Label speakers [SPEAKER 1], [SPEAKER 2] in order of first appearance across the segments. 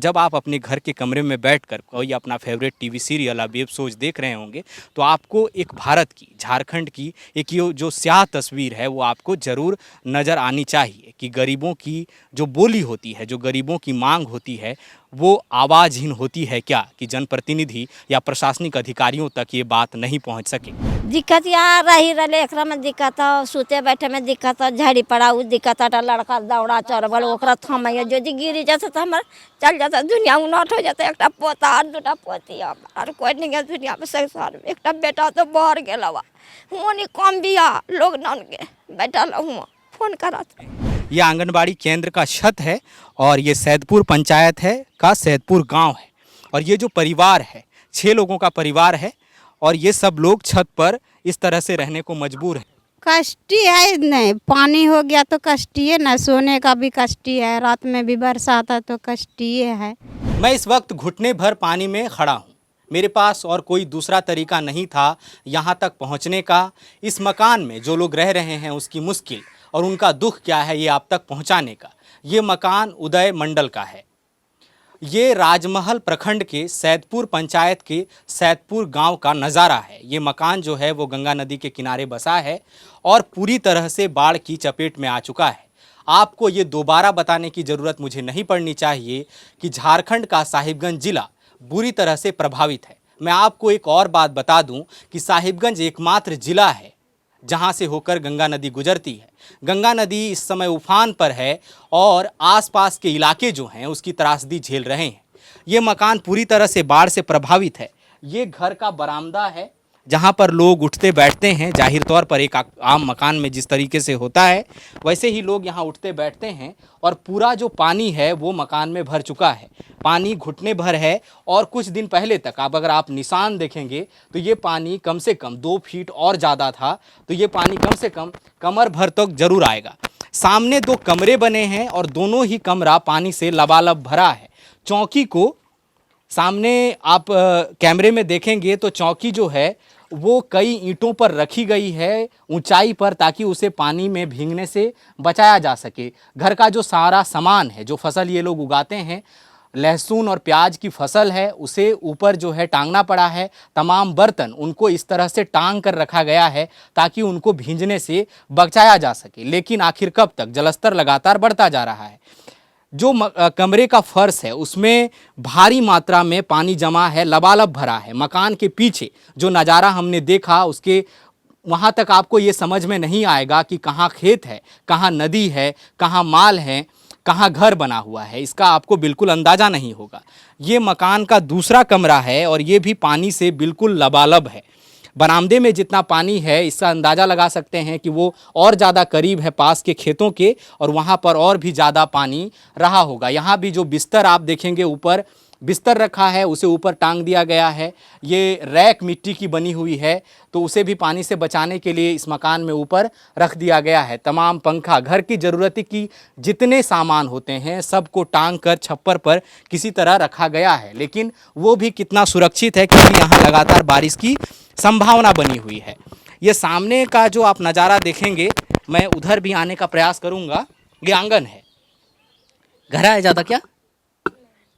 [SPEAKER 1] जब आप अपने घर के कमरे में बैठकर कोई अपना फेवरेट टीवी सीरियल या वेब शोज देख रहे होंगे तो आपको एक भारत की, झारखंड की एक ये जो स्याह तस्वीर है वो आपको ज़रूर नज़र आनी चाहिए कि गरीबों की जो बोली होती है, जो गरीबों की मांग होती है, वो आवाज़हीन होती है क्या कि जनप्रतिनिधि या प्रशासनिक अधिकारियों तक ये बात नहीं पहुंच सके।
[SPEAKER 2] दिक्कत यहाँ रही रहे एकरा में दिक्कत है, सूते बैठे में दिक्कत है, झाड़ी पड़ा उ दिक्कत है, लड़का दौड़ा चढ़ल ओकरा थम जो गिरी जैसे तो हमारे चल जाता दुनिया उनट हो जाता। एक पोता और दूटा पोती और कोई नहीं गया दुनिया में संसार में। एक बेटा तो बाहर गया हुआ नहीं कम बिया लोग नन के बैठल हुआ फोन करा।
[SPEAKER 1] ये आंगनबाड़ी केंद्र का छत है और ये सैदपुर पंचायत है का सैदपुर गांव है और ये जो परिवार है 6 लोगों का परिवार है और ये सब लोग छत पर इस तरह से रहने को मजबूर है।
[SPEAKER 3] कष्टी है, नहीं पानी हो गया तो कष्टी है ना, सोने का भी कष्टी है, रात में भी बरसात है तो कष्टी है।
[SPEAKER 1] मैं इस वक्त घुटने भर पानी में खड़ा हूँ। मेरे पास और कोई दूसरा तरीका नहीं था यहाँ तक पहुँचने का। इस मकान में जो लोग रह रहे हैं उसकी मुश्किल और उनका दुख क्या है ये आप तक पहुँचाने का। ये मकान उदय मंडल का है। ये राजमहल प्रखंड के सैदपुर पंचायत के सैदपुर गांव का नज़ारा है। ये मकान जो है वो गंगा नदी के किनारे बसा है और पूरी तरह से बाढ़ की चपेट में आ चुका है। आपको ये दोबारा बताने की ज़रूरत मुझे नहीं पड़नी चाहिए कि झारखंड का साहिबगंज ज़िला बुरी तरह से प्रभावित है। मैं आपको एक और बात बता दूं कि साहिबगंज एकमात्र ज़िला है जहां से होकर गंगा नदी गुजरती है। गंगा नदी इस समय उफान पर है और आसपास के इलाके जो हैं उसकी त्रासदी झेल रहे हैं। ये मकान पूरी तरह से बाढ़ से प्रभावित है। ये घर का बरामदा है जहां पर लोग उठते बैठते हैं। जाहिर तौर पर एक आम मकान में जिस तरीके से होता है वैसे ही लोग यहाँ उठते बैठते हैं और पूरा जो पानी है वो मकान में भर चुका है। पानी घुटने भर है और कुछ दिन पहले तक अगर आप निशान देखेंगे तो ये पानी कम से कम 2 फीट और ज़्यादा था, तो ये पानी कम से कम कमर भर तक जरूर आएगा। सामने 2 कमरे बने हैं और दोनों ही कमरा पानी से लबालब भरा है। चौकी को सामने आप कैमरे में देखेंगे तो चौकी जो है वो कई ईंटों पर रखी गई है ऊंचाई पर ताकि उसे पानी में भीगने से बचाया जा सके। घर का जो सारा सामान है, जो फसल ये लोग उगाते हैं, लहसुन और प्याज की फसल है, उसे ऊपर जो है टांगना पड़ा है। तमाम बर्तन उनको इस तरह से टांग कर रखा गया है ताकि उनको भींजने से बचाया जा सके। लेकिन आखिर कब तक? जलस्तर लगातार बढ़ता जा रहा है। जो कमरे का फर्श है उसमें भारी मात्रा में पानी जमा है, लबालब भरा है। मकान के पीछे जो नज़ारा हमने देखा उसके वहाँ तक आपको ये समझ में नहीं आएगा कि कहाँ खेत है, कहाँ नदी है, कहाँ माल है, कहाँ घर बना हुआ है। इसका आपको बिल्कुल अंदाज़ा नहीं होगा। ये मकान का दूसरा कमरा है और ये भी पानी से बिल्कुल लबालब है। बरामदे में जितना पानी है इसका अंदाज़ा लगा सकते हैं कि वो और ज़्यादा करीब है पास के खेतों के और वहाँ पर और भी ज़्यादा पानी रहा होगा। यहाँ भी जो बिस्तर आप देखेंगे ऊपर बिस्तर रखा है उसे ऊपर टांग दिया गया है। ये रैक मिट्टी की बनी हुई है तो उसे भी पानी से बचाने के लिए इस मकान में ऊपर रख दिया गया है। तमाम पंखा, घर की ज़रूरत की जितने सामान होते हैं सबको टांग कर छप्पर पर किसी तरह रखा गया है। लेकिन वो भी कितना सुरक्षित है क्योंकि यहाँ लगातार बारिश की संभावना बनी हुई है। ये सामने का जो आप नज़ारा देखेंगे, मैं उधर भी आने का प्रयास करूँगा। ये आंगन है, घर है ज़्यादा क्या,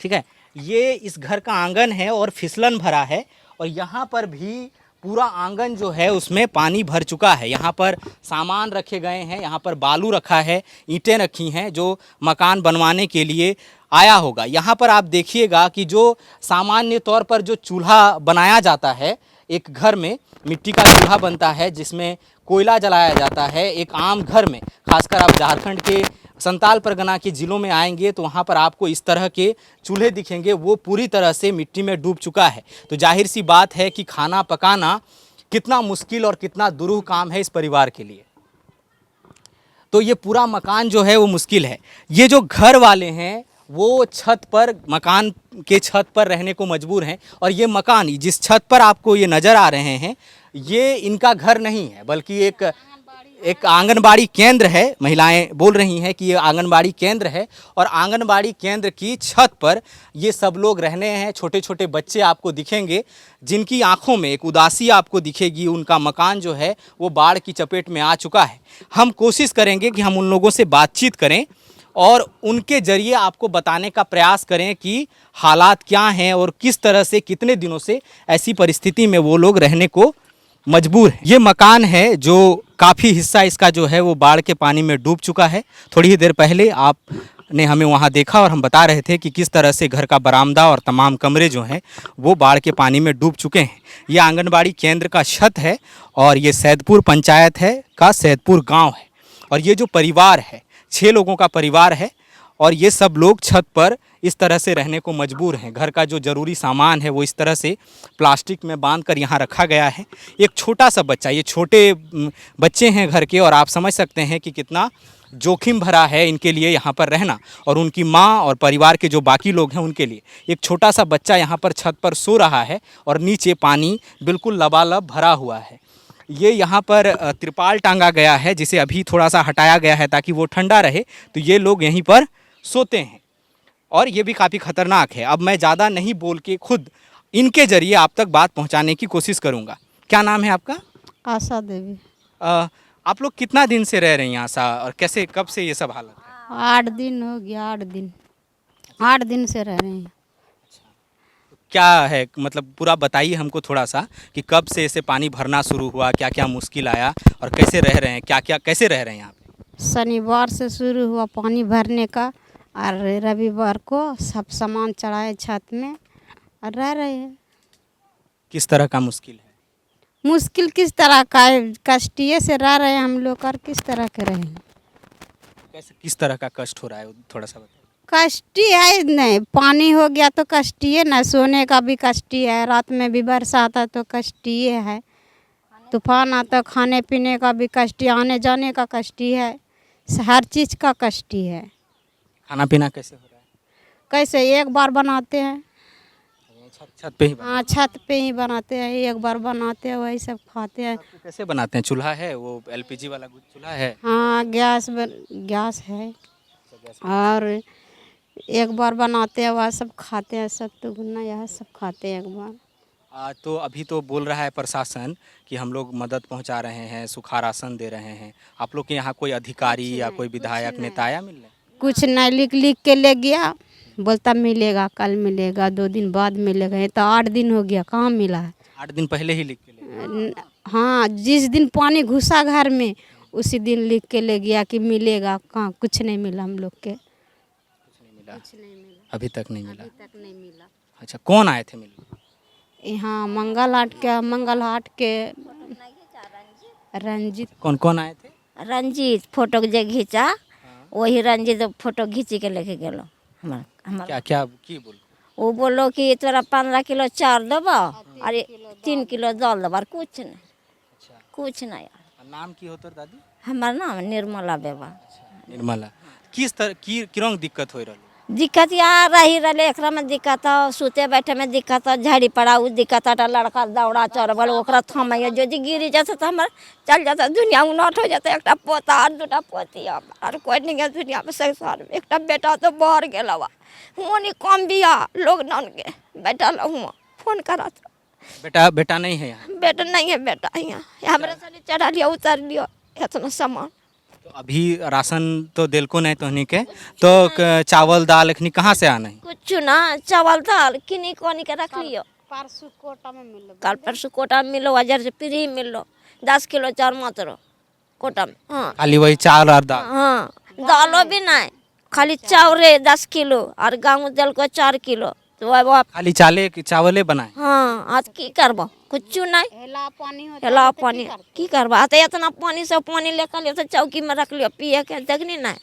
[SPEAKER 1] ठीक है। ये इस घर का आंगन है और फिसलन भरा है और यहाँ पर भी पूरा आंगन जो है उसमें पानी भर चुका है। यहाँ पर सामान रखे गए हैं, यहाँ पर बालू रखा है, ईंटें रखी हैं जो मकान बनवाने के लिए आया होगा। यहाँ पर आप देखिएगा कि जो सामान्य तौर पर जो चूल्हा बनाया जाता है, एक घर में मिट्टी का चूल्हा बनता है जिसमें कोयला जलाया जाता है। एक आम घर में, खासकर आप झारखंड के संताल परगना के ज़िलों में आएंगे तो वहाँ पर आपको इस तरह के चूल्हे दिखेंगे, वो पूरी तरह से मिट्टी में डूब चुका है। तो जाहिर सी बात है कि खाना पकाना कितना मुश्किल और कितना दुरूह काम है इस परिवार के लिए। तो ये पूरा मकान जो है वो मुश्किल है। ये जो घर वाले हैं वो छत पर, मकान के छत पर रहने को मजबूर हैं और ये मकान जिस छत पर आपको ये नज़र आ रहे हैं ये इनका घर नहीं है बल्कि एक आंगनबाड़ी केंद्र है। महिलाएं बोल रही हैं कि ये आंगनबाड़ी केंद्र है और आंगनबाड़ी केंद्र की छत पर ये सब लोग रहने हैं। छोटे छोटे बच्चे आपको दिखेंगे जिनकी आंखों में एक उदासी आपको दिखेगी। उनका मकान जो है वो बाढ़ की चपेट में आ चुका है। हम कोशिश करेंगे कि हम उन लोगों से बातचीत करें और उनके जरिए आपको बताने का प्रयास करें कि हालात क्या हैं और किस तरह से कितने दिनों से ऐसी परिस्थिति में वो लोग रहने को मजबूर हैं। ये मकान है जो काफ़ी हिस्सा इसका जो है वो बाढ़ के पानी में डूब चुका है। थोड़ी ही देर पहले आपने हमें वहाँ देखा और हम बता रहे थे कि किस तरह से घर का बरामदा और तमाम कमरे जो हैं वो बाढ़ के पानी में डूब चुके हैं। ये आंगनबाड़ी केंद्र का छत है और ये सैदपुर पंचायत है का सैदपुर गाँव है। और ये जो परिवार है 6 लोगों का परिवार है और ये सब लोग छत पर इस तरह से रहने को मजबूर हैं। घर का जो ज़रूरी सामान है वो इस तरह से प्लास्टिक में बांध कर यहाँ रखा गया है। एक छोटा सा बच्चा, ये छोटे बच्चे हैं घर के और आप समझ सकते हैं कि कितना जोखिम भरा है इनके लिए यहाँ पर रहना और उनकी माँ और परिवार के जो बाकी लोग हैं उनके लिए। एक छोटा सा बच्चा यहाँ पर छत पर सो रहा है और नीचे पानी बिल्कुल लबालब भरा हुआ है। ये यहाँ पर तिरपाल टांगा गया है जिसे अभी थोड़ा सा हटाया गया है ताकि वो ठंडा रहे, तो ये लोग यहीं पर सोते हैं और ये भी काफ़ी ख़तरनाक है। अब मैं ज़्यादा नहीं बोल के खुद इनके ज़रिए आप तक बात पहुँचाने की कोशिश करूँगा। क्या नाम है आपका?
[SPEAKER 3] आशा देवी।
[SPEAKER 1] आप लोग कितना दिन से रह रहे हैं यहाँ सा और कैसे कब से ये सब हालत है?
[SPEAKER 3] 8 दिन हो गया, 8 दिन से रह रहे हैं।
[SPEAKER 1] क्या है मतलब पूरा बताइए हमको थोड़ा सा कि कब से ऐसे पानी भरना शुरू हुआ, क्या क्या मुश्किल आया और कैसे रह रहे हैं, क्या क्या कैसे रह रहे हैं यहाँ पे?
[SPEAKER 3] शनिवार से शुरू हुआ पानी भरने का और रविवार को सब सामान चढ़ाए छत में और रह रहे हैं।
[SPEAKER 1] किस तरह का मुश्किल है?
[SPEAKER 3] मुश्किल किस तरह का है, कष्टीय से रह रहे हैं हम लोग और किस तरह के रहेंगे।
[SPEAKER 1] कैसे किस तरह का कष्ट हो रहा है वो थोड़ा सा बताइए।
[SPEAKER 3] कष्टी है नहीं, पानी हो गया तो कष्टीय ना, सोने का भी कष्टी है, रात में भी बरसात आता तो कष्टीय है, तूफान आता खाने पीने का भी कष्टी, आने जाने का कष्टी है, हर चीज़ का कष्टी है।
[SPEAKER 1] खाना पीना कैसे हो रहा है?
[SPEAKER 3] कैसे एक बार बनाते हैं,
[SPEAKER 1] छत पे ही
[SPEAKER 3] हाँ छत पे ही बनाते हैं, एक बार बनाते हैं वही सब खाते हैं।
[SPEAKER 1] कैसे बनाते हैं? चूल्हा है, वो एलपीजी वाला चूल्हा है?
[SPEAKER 3] हाँ गैस है और एक बार बनाते हैं वह सब खाते हैं, सत्तू गुन्ना यह सब खाते हैं एक बार।
[SPEAKER 1] तो अभी तो बोल रहा है प्रशासन कि हम लोग मदद पहुंचा रहे हैं, सुखा राशन दे रहे हैं। आप लोग के यहाँ कोई अधिकारी या कोई विधायक नेता आया मिलने?
[SPEAKER 3] कुछ नहीं, लिख के ले गया, बोलता मिलेगा कल मिलेगा, 2 दिन बाद मिलेगा। ये तो 8 दिन हो गया, कहाँ मिला है?
[SPEAKER 1] 8 दिन पहले ही लिख के ले?
[SPEAKER 3] हाँ, जिस दिन पानी घुसा घर में उसी दिन लिख के ले गया कि मिलेगा, कहाँ कुछ नहीं मिला हम लोग के।
[SPEAKER 1] कुछ नहीं मिला अभी तक नहीं मिला?
[SPEAKER 3] तक नहीं मिला।
[SPEAKER 1] अच्छा, कौन आए थे मिलने?
[SPEAKER 3] यहाँ मंगल हाट के रंजीत।
[SPEAKER 1] कौन कौन आए थे?
[SPEAKER 2] रंजीत फोटो जे घींचा वही रंजीत फोटो घींची के लेके गेलो। हमारा
[SPEAKER 1] क्या क्या की बोल?
[SPEAKER 2] वो बोलो कि तोरा 15 किलो चाउर देबो और 3 किलो दाल देबो, कुछ नहीं।
[SPEAKER 1] अच्छा,
[SPEAKER 2] कुछ नहीं।
[SPEAKER 1] नाम की हो तोर दादी?
[SPEAKER 2] हमार नाम निर्मला बेबा।
[SPEAKER 1] निर्मला। किस तरह की किरों दिक्कत हो रही?
[SPEAKER 2] दिक्कत यार रही रहे, एकरा में दिक्कत हो, सूते बैठे में दिक्कत हो, झाड़ी पड़ा उ दिक्कत है, लड़का दौड़ा चढ़बल ओकरा थमाइए, जो जी गिरी जाता तो हमार चल जाता, दुनिया उनट हो जाता। एक पोता और 2टा पोती और कोई नहीं गया दुनिया में संसार में। एक बेटा तो बाहर गया हुआ नहीं कम बिया लॉकडाउन के बैठल हुआ, फोन करा
[SPEAKER 1] बेटा नहीं है यहाँ?
[SPEAKER 2] बेटा नहीं है, बेटा यहाँ हमारे साथ चढ़ा लिया उतार लिया इतना सामान।
[SPEAKER 1] तो अभी राशन तो दिल को नहीं तो के तो चावल दाल अखनी कहाँ से आना है?
[SPEAKER 2] कुछ ना, चावल दाल किनी कोनी के रख लियो,
[SPEAKER 3] परसों कोटा में मिलो,
[SPEAKER 2] कल परसों कोटा में मिलो, 1000 से फ्री मिलो, 10 किलो चावल मात्र कोटा में। हाँ
[SPEAKER 1] खाली वही चावल और दाल?
[SPEAKER 2] हाँ, दालो भी नहीं, खाली चावल 10 किलो और गाँव दल को 4 किलो। तो वो
[SPEAKER 1] खाली चावले बनाए?
[SPEAKER 2] हाँ, आज की करबो, कुछ नहीं,
[SPEAKER 3] हेला पानी
[SPEAKER 2] हेला पानी की करबा। तो इतना पानी से पानी लेकर लियो तो चौकी में रख लियो पिए के, देखनी नहीं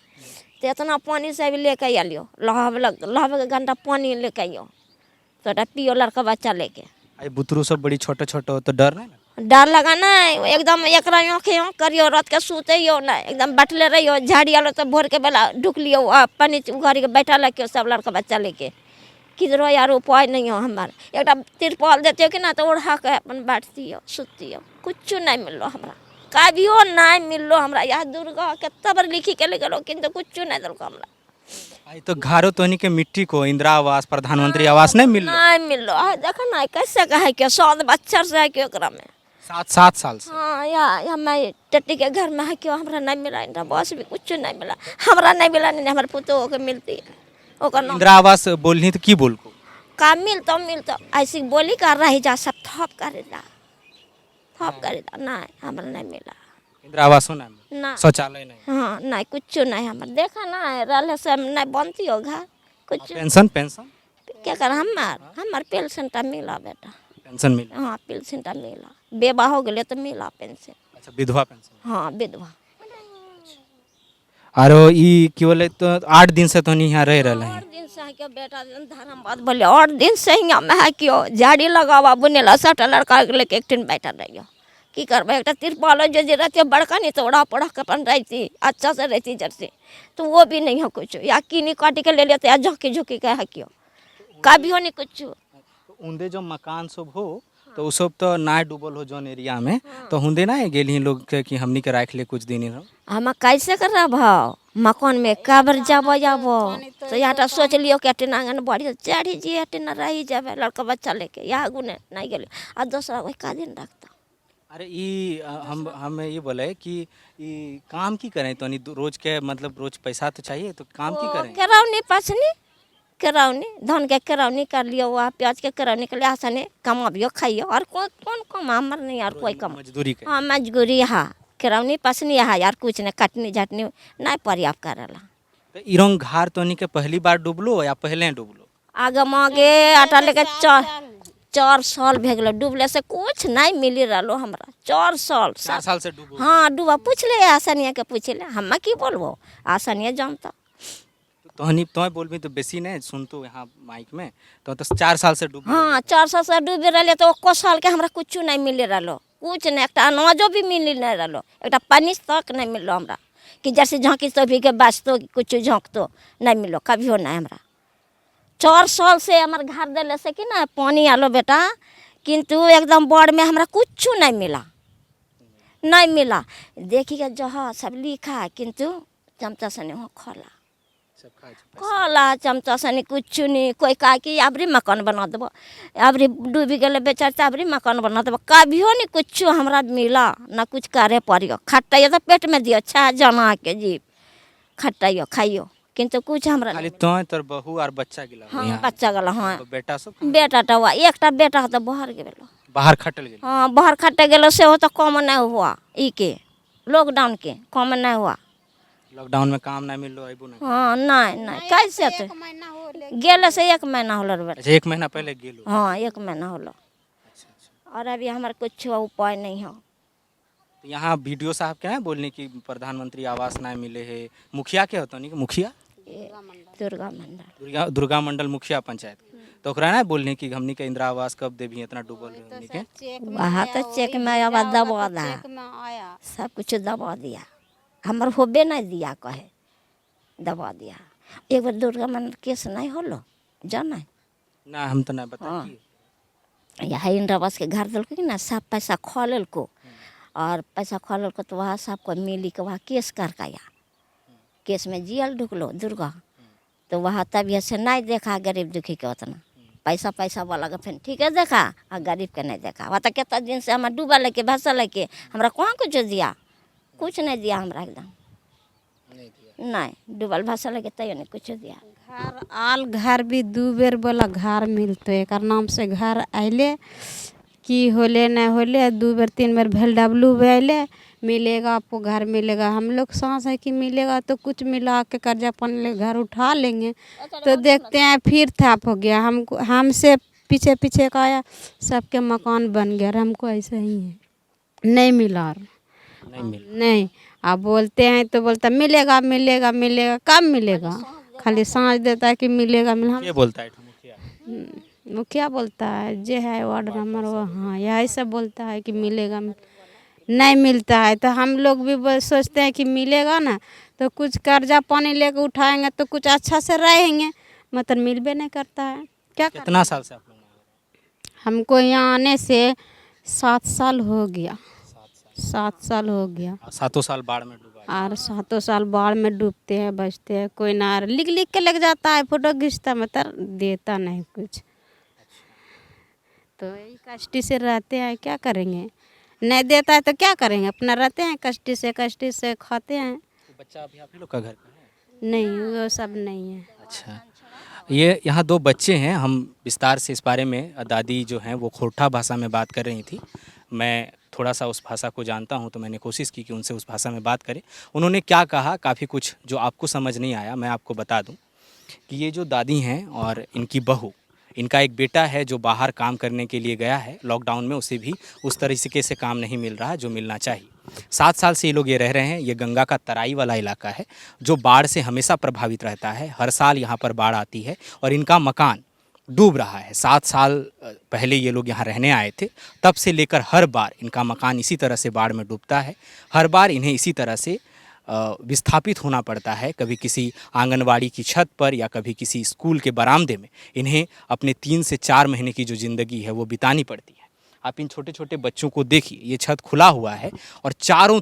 [SPEAKER 2] तो इतना पानी से भी लेके आ लियो, लहब के घंटा पानी लेके आइयो तो पियो लड़का बच्चा लेके।
[SPEAKER 1] आई बुतरू सब बड़ी छोटे छोटे हो तो डर नहीं ना?
[SPEAKER 2] डर लगा नहीं, एकदम एक करियो, रात के सूते नहीं, एकदम बैठले रहियो, झाड़ी आलो तो भोर के बेला ढुक लियो पानी उघारी के बैठा लेके सब लड़का बच्चा लेके। किधरो यार उपाय नहीं हो हमारे, एक तिरपाल देते हो कि ना तो ओढ़ा के अपन बैठती हो सुती हो, कुछ नहीं मिलो हमरा, कभियो नहीं मिलो हमरा। यहाँ दुर्गा कितना बार लिखी के ले गलो किंतु कुछ नहीं दिल हमरा।
[SPEAKER 1] आई तो घरों तो के मिट्टी को इंदिरा आवास प्रधानमंत्री आवास नहीं मिल?
[SPEAKER 2] नहीं मिलो, देखो ना कैसे कहे के 100 बच्चा से है कि ओकरा में
[SPEAKER 1] 7 साल से।
[SPEAKER 2] हाँ या मैं टट्टी के घर में है क्यों हमरा नहीं मिला इंदिरा आवास भी कुछ नहीं मिला हमरा नहीं मिला नहीं हमारे पुतोह के मिलती है ओकर नाम
[SPEAKER 1] इंदिरा आवास बोलनी तो की बोल को
[SPEAKER 2] का मिलता ऐसी बोली कर रही जा सब थप करेला नहीं हमरा नहीं मिला
[SPEAKER 1] इंदिरा आवास ना
[SPEAKER 2] ना
[SPEAKER 1] शौचालय नहीं
[SPEAKER 2] हाँ नहीं कुछ नहीं हमारे देखा ना रहले से नहीं बनती हो घर कुछ
[SPEAKER 1] पेंशन पेंशन
[SPEAKER 2] क्या कर हमार पेंशन टा मिला बेटा
[SPEAKER 1] पेंशन मिले
[SPEAKER 2] हाँ पेंशन टा मिला बेबा हो गए तो मिला पेंशन
[SPEAKER 1] अच्छा विधवा पेंशन
[SPEAKER 2] हाँ विधवा
[SPEAKER 1] आरो ई की बोले तो 8 दिन से तो नहीं यहाँ रह रहे
[SPEAKER 2] और
[SPEAKER 1] हैं
[SPEAKER 2] दिन से है क्यों बेटा धर्म बात बोले और दिन से ही में है क्यों झाड़ी लगावा बुनेला सटा लड़का के लेके एक दिन बैठा रहियो की करबे एक तिरपाल जो जे रहती बड़का नहीं तो ओढ़ा पढ़ा के अपन रहती अच्छा से रहती जैसे तो वो भी नहीं हो कुछ या कीनी काटी के ले लेते या झोंकी झोंकी के है क्यों कभी हो नहीं कुछ
[SPEAKER 1] उन्दे जो मकान सब हो तो उ सब तो ना डूबल हो जोन एरिया में तो हुंदे ना गेली लोग के कि हमनी के राख ले कुछ दिन रहो
[SPEAKER 2] हम कैसे कर रहा भाव मकान में काबर जाबो तो यहाँ सोच लियो कि अटेन आंगन बढ़ी चढ़ी जी अटेन रही जाबे लड़का बच्चा लेके यहाँ गुने नहीं गेले और दूसरा वही का दिन रखता
[SPEAKER 1] अरे ई हम ये बोले कि ई काम की करें तो नहीं रोज के मतलब रोज पैसा तो चाहिए तो काम की करें
[SPEAKER 2] केरावनी पसनी केरावनी धान के केरावनी कर लियो वहाँ प्याज के केरावनी कर लिया आसाने कमाबियो खाइयो और कौन कमा हमार नहीं यार कोई कमा
[SPEAKER 1] मजदूरी के
[SPEAKER 2] हाँ मजबूरी हाँ केरावनी पसनी है यार कुछ नहीं कटनी झटनी नहीं पर्याप्त करेला
[SPEAKER 1] तो इरोंग घार तो नहीं के पहली बार डूबलो या पहले डूबलो
[SPEAKER 2] आगे मागे आटा लेके 4 साल भे गलो डूबले से कुछ नहीं मिली रहो हमरा 4 साल
[SPEAKER 1] 4 साल से डूबो
[SPEAKER 2] हाँ डूबा पूछ ले आसानिया के पूछ ले हम की बोलबो आसानिया जानता
[SPEAKER 1] तोहनी तो बोलबी तो बेसी नहीं सुनतो यहाँ माइक में तो 4 साल से डूब
[SPEAKER 2] हाँ 4 साल से डूबे रहे तो को साल के हमरा कुछ नहीं मिले रहो कुछ नहीं एक अनाजो भी मिली नहीं रहो एक पानी तक नहीं मिलो हमरा कि जैसे झाँकी तो भी के बाँचतो कुछ झाँकतो नहीं मिलो कभी हो नहीं हमरा 4 साल से हमारे घर दिले से कि ना पानी आलो बेटा किंतु एकदम बड़ में हमरा कुछ नहीं मिला देखिए जहाँ सब लिखा किंतु चमचा से नहीं खोला खोला चमचा से नहीं कुछ नहीं कोई कहा कि अबरी मकान बना देबो अबरी डूबी गए बेचारे अबरी मकान बना देबो कभियो नहीं कुछ हमरा मिला ना कुछ करे पड़ियो खटाइयो तो पेट में दियो छा जना के जीव खटाइयो खाइयो किंतु कुछ हमरा
[SPEAKER 1] खाली तो तोर बहू और बच्चा गिला
[SPEAKER 2] हाँ बच्चा गला हाँ
[SPEAKER 1] तो बेटा सब
[SPEAKER 2] बेटा तो हुआ एकटा बेटा तो बाहर गेलो
[SPEAKER 1] बाहर खटल गेल
[SPEAKER 2] हाँ बाहर खटे गेलो से हो तो कम नहीं हुआ ई के लॉकडाउन के कम नहीं हुआ
[SPEAKER 1] लॉकडाउन में काम नहीं मिलो आइबो नहीं
[SPEAKER 2] हाँ नहीं कैसे तो गेले से 1 महीना होलो रे बेटा
[SPEAKER 1] अच्छा 1 महीना पहले गेलो
[SPEAKER 2] हाँ 1 महीना होलो और अभी हमारे कुछ उपाय नहीं हो
[SPEAKER 1] तो यहाँ वीडियो साहब के ना बोलने की प्रधानमंत्री आवास ना मिले है मुखिया के होता नहीं मुखिया दुर्गा मंडल मुखिया पंचायत तो ओकरा ना बोलने की हमनी के इंदिरा आवास कब देवी इतना डूबल रहे हमनी के
[SPEAKER 2] वहाँ तो चेक में आया दबा दा सब कुछ दबा दिया हमार होबे नहीं दिया कहे दबा दिया एक बार दुर्गा मंडल केस नहीं होलो जाना
[SPEAKER 1] ना हम तो ना बता
[SPEAKER 2] यहाँ इंदिरा आवास के घर दिल कि ना सब पैसा खोल को और पैसा खोल को तो वहाँ सबको मिली के वहाँ केस कर आया केस में जेल ढुकलो दुर्गा तो वहाँ तब से नहीं देखा गरीब दुखी के उतना पैसा वाला के फिर ठीक है देखा और गरीब के नहीं देखा वहाँ तो कितना दिन से हमारा डूबा लेके भसा लेके हमरा कहाँ कुछ दिया कुछ नहीं दिया हमरा एकदम नहीं डूबल भसा लेके तैयो नहीं कुछ दिया
[SPEAKER 3] घर आल घर भी 2 बेर बोला घर मिलते एक नाम से घर आइले कि होले नहीं होले 2 बेर 3 बेर भेल डब्लू अले मिलेगा आपको घर मिलेगा हम लोग सांस है कि मिलेगा तो कुछ मिला के कर्जा पानी घर उठा लेंगे तो देखते हैं फिर थाप हो गया हमसे पीछे का आया सबके मकान बन गया और हमको ऐसे ही है नहीं मिला नहीं आप बोलते हैं तो बोलता मिलेगा कब मिलेगा खाली सांस देता है कि मिलेगा
[SPEAKER 1] ये बोलता है
[SPEAKER 3] मुखिया बोलता है जे है वार्ड नंबर वो हाँ यही सब बोलता है कि मिलेगा नहीं मिलता है तो हम लोग भी सोचते हैं कि मिलेगा ना तो कुछ कर्जा पानी लेकर उठाएंगे तो कुछ अच्छा से रहेंगे मतलब मिलबे नहीं करता है क्या
[SPEAKER 1] कितना साल से आप लोग
[SPEAKER 3] हमको यहाँ आने से 7 साल हो गया 7 साल हो गया
[SPEAKER 1] 7 साल बाढ़ में डूबा
[SPEAKER 3] और 7 साल बाढ़ में डूबते हैं बचते हैं कोई ना लिख के लग जाता है फोटो खींचता मतलब देता नहीं कुछ तो यही कष्टी से रहते हैं क्या करेंगे नहीं देता है तो क्या करेंगे, अपना रहते हैं कष्टी से खाते हैं।
[SPEAKER 1] तो बच्चा अभी आप ही लोग का घर का है?
[SPEAKER 3] नहीं वो सब नहीं है।
[SPEAKER 1] अच्छा, ये यहाँ 2 बच्चे हैं। हम विस्तार से इस बारे में दादी जो हैं वो खोरठा भाषा में बात कर रही थी। मैं थोड़ा सा उस भाषा को जानता हूँ तो मैंने कोशिश की कि उनसे उस भाषा में बात करें। उन्होंने क्या कहा, काफ़ी कुछ जो आपको समझ नहीं आया मैं आपको बता दूँ कि ये जो दादी हैं और इनकी बहू, इनका एक बेटा है जो बाहर काम करने के लिए गया है लॉकडाउन में, उसे भी उस तरीके से काम नहीं मिल रहा जो मिलना चाहिए। 7 साल से ये लोग ये रह रहे हैं। ये गंगा का तराई वाला इलाका है जो बाढ़ से हमेशा प्रभावित रहता है। हर साल यहाँ पर बाढ़ आती है और इनका मकान डूब रहा है। 7 साल पहले ये लोग यहाँ रहने आए थे, तब से लेकर हर बार इनका मकान इसी तरह से बाढ़ में डूबता है। हर बार इन्हें इसी तरह से विस्थापित होना पड़ता है, कभी किसी आंगनवाड़ी की छत पर या कभी किसी स्कूल के बरामदे में इन्हें अपने 3 से 4 महीने की जो ज़िंदगी है वो बितानी पड़ती है। आप इन छोटे छोटे बच्चों को देखिए, ये छत खुला हुआ है और चारों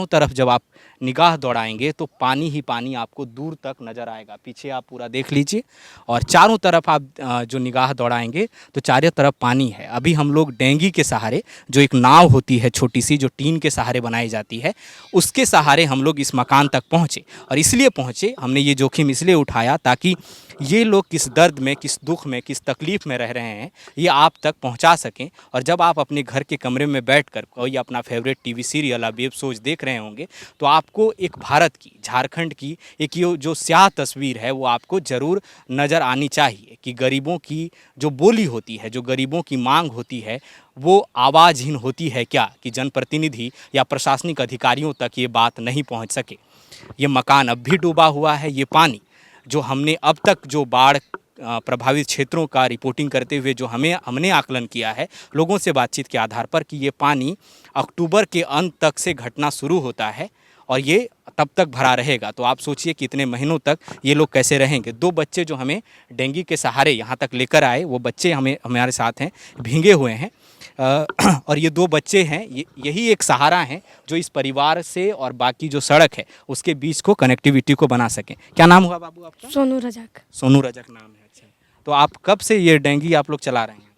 [SPEAKER 1] तरफ जब आप निगाह दौड़ाएंगे तो पानी ही पानी आपको दूर तक नज़र आएगा। पीछे आप पूरा देख लीजिए और चारों तरफ आप जो निगाह दौड़ाएंगे तो चारों तरफ पानी है। अभी हम लोग डेंगी के सहारे, जो एक नाव होती है छोटी सी जो टीन के सहारे बनाई जाती है, उसके सहारे हम लोग इस मकान तक पहुँचे। और इसलिए पहुँचे, हमने ये जोखिम इसलिए उठाया ताकि ये लोग किस दर्द में, किस दुख में, किस तकलीफ़ में रह रहे हैं ये आप तक पहुंचा सकें। और जब आप अपने घर के कमरे में बैठकर कोई अपना फेवरेट टीवी सीरियल या वेब शोज देख रहे होंगे तो आपको एक भारत की, झारखंड की एक ये जो स्याह तस्वीर है वो आपको ज़रूर नज़र आनी चाहिए कि गरीबों की जो बोली होती है, जो गरीबों की मांग होती है, वो आवाज़हीन होती है क्या कि जनप्रतिनिधि या प्रशासनिक अधिकारियों तक ये बात नहीं पहुँच सके। ये मकान अब भी डूबा हुआ है। ये पानी जो हमने अब तक जो बाढ़ प्रभावित क्षेत्रों का रिपोर्टिंग करते हुए जो हमने आकलन किया है लोगों से बातचीत के आधार पर कि ये पानी अक्टूबर के अंत तक से घटना शुरू होता है और ये तब तक भरा रहेगा। तो आप सोचिए कितने महीनों तक ये लोग कैसे रहेंगे। 2 बच्चे जो हमें डेंगी के सहारे यहाँ तक लेकर आए, वो बच्चे हमारे साथ हैं, भीगे हुए हैं। और ये 2 बच्चे हैं, यही एक सहारा हैं जो इस परिवार से और बाकी जो सड़क है उसके बीच को कनेक्टिविटी को बना सकें। क्या नाम हुआ बाबू आपका?
[SPEAKER 4] सोनू रजक।
[SPEAKER 1] सोनू रजक नाम है। अच्छा, तो आप कब से ये डेंगी आप लोग चला रहे हैं?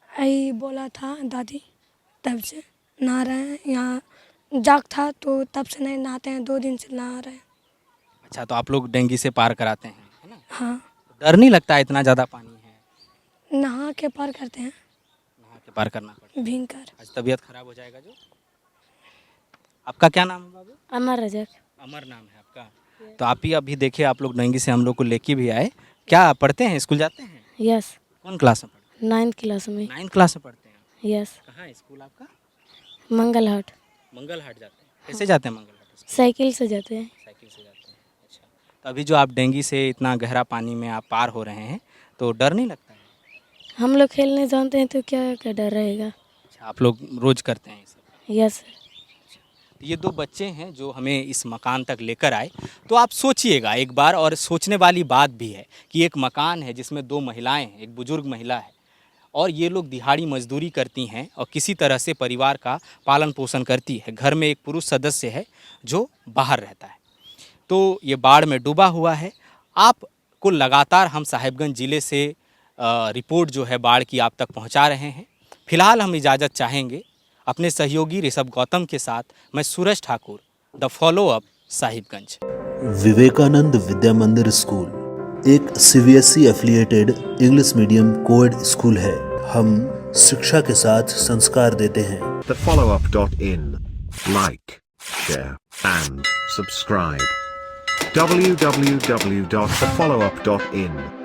[SPEAKER 4] यही बोला था दादी, तब से नहा रहे हैं। यहाँ जाग था तो तब से नहीं नहाते हैं, 2 दिन से नहा रहे हैं।
[SPEAKER 1] अच्छा, तो आप लोग डेंगी से पार कराते हैं, है ना?
[SPEAKER 4] हाँ,
[SPEAKER 1] डर नहीं लगता इतना ज़्यादा पानी है?
[SPEAKER 4] नहा के पार करते हैं,
[SPEAKER 1] नहा के पार करना पड़ता
[SPEAKER 4] भीग कर।
[SPEAKER 1] है। आज तबीयत खराब हो जाएगा जो। आपका क्या नाम है बाबू?
[SPEAKER 2] अमर रजक।
[SPEAKER 1] अमर नाम है आपका। तो आप ही अभी देखिए, आप लोग डेंगी से हम लोग को लेके भी आए। क्या पढ़ते हैं, स्कूल जाते हैं?
[SPEAKER 2] यस,
[SPEAKER 1] कौन क्लास में पढ़ते
[SPEAKER 2] 9th क्लास में।
[SPEAKER 1] हैं? 9th क्लास में पढ़ते हैं।
[SPEAKER 2] यस,
[SPEAKER 1] कहाँ है स्कूल आपका?
[SPEAKER 2] मंगल हाट।
[SPEAKER 1] मंगल हाट जाते हैं। कैसे जाते हैं मंगल हाट?
[SPEAKER 2] साइकिल से जाते हैं।
[SPEAKER 1] साइकिल से जाते हैं। अच्छा, तो अभी जो आप डेंगी से इतना गहरा पानी में आप पार हो रहे हैं तो डर नहीं लगता है?
[SPEAKER 2] हम लोग खेलने जानते हैं तो क्या क्या डर रहेगा।
[SPEAKER 1] अच्छा, आप लोग रोज करते हैं ये सब?
[SPEAKER 2] यस।
[SPEAKER 1] ये 2 बच्चे हैं जो हमें इस मकान तक लेकर आए। तो आप सोचिएगा एक बार, और सोचने वाली बात भी है कि एक मकान है जिसमें 2 महिलाएं हैं, एक बुजुर्ग महिला है और ये लोग दिहाड़ी मजदूरी करती हैं और किसी तरह से परिवार का पालन पोषण करती है। घर में एक पुरुष सदस्य है जो बाहर रहता है। तो ये बाढ़ में डूबा हुआ है। आपको लगातार हम साहिबगंज ज़िले से रिपोर्ट जो है बाढ़ की आप तक पहुंचा रहे हैं। फिलहाल हम इजाज़त चाहेंगे अपने सहयोगी ऋषभ गौतम के साथ। मैं Suraj Thakur, the follow up, Sahibganj.
[SPEAKER 5] Vivekananda Vidya Mandir school एक CBSE affiliated English medium coed school है। हम शिक्षा के साथ संस्कार देते हैं।
[SPEAKER 6] thefollowup.in. Like, share, and subscribe. www.thefollowup.in